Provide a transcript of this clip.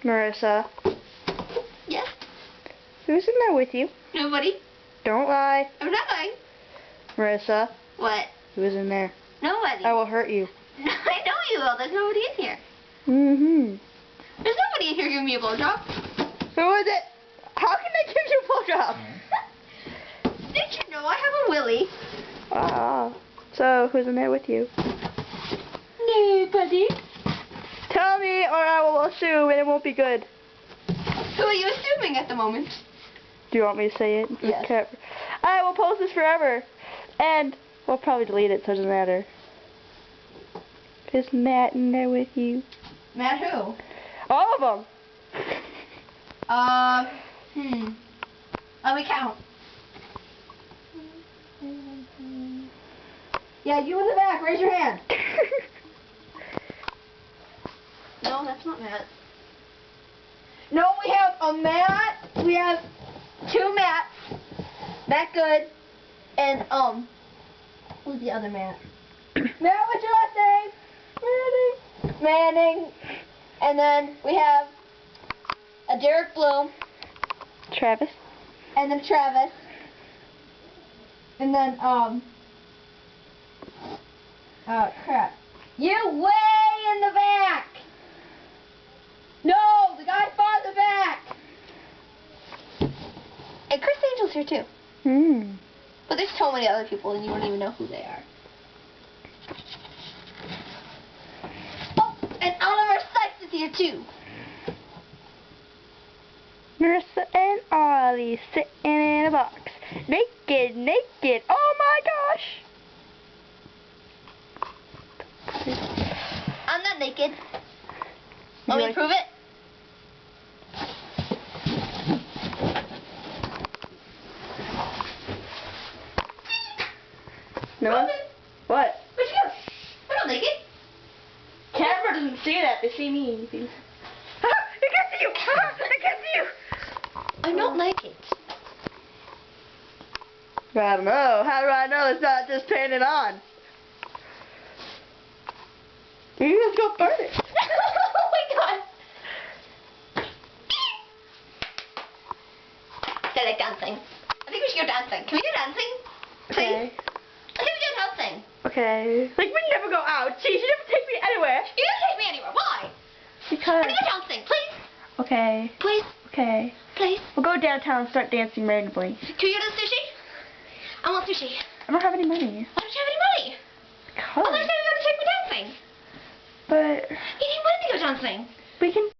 Marissa, Yes? who's in there with you? Nobody? Don't lie. I'm not lying. Marissa, What? who's in there? Nobody. I will hurt you. I know you will. There's nobody in here. Mm-hmm. There's nobody in here giving me a blowjob. Who is it? How can I give you a blowjob? Did you know I have a willy? Ah. So, who's in there with you? Nobody. Tell me or I will assume and it won't be good. Who are you assuming at the moment? Do you want me to say it? Yes. Okay. I will post this forever. And we'll probably delete it so it doesn't matter. Is Matt in there with you? Matt who? All of them. Let me count. Yeah, you in the back. Raise your hand. No, that's not Matt. No, we have a Matt. We have two Matts. Matt Good. And, who's the other Matt? Matt, what's your last name? Manning. And then we have a Derek Bloom. Travis. And then Travis. And then, crap. You way in the back! No, the guy farther back! And Chris Angel's here too. Hmm. But there's so many other people and you don't even know who they are. Oh, and Oliver Sykes is here too. Marissa and Ollie sitting in a box. Naked, naked. Oh my gosh. I'm not naked. Want me to prove it? No? Prove it. What? Where'd you go? I'm not naked. Camera doesn't see that. They see me. I can't see you. I can't see you. I'm not naked. I don't know. How do I know it's not just painted on? You just go burn it. Oh my god. I like dancing. I think we should go dancing. Can we go dancing? Please? Okay. I think we go dancing. Okay. Like, we never go out. Geez, you never take me anywhere. You don't take me anywhere. Why? Because. Can we go dancing? Please? Okay. Please? Okay. Please? We'll go downtown and start dancing randomly. Can we go to the sushi? I want sushi. I don't have any money. Why don't you have any money? Because. I thought you were going to take me dancing. But You need money to go dancing. we can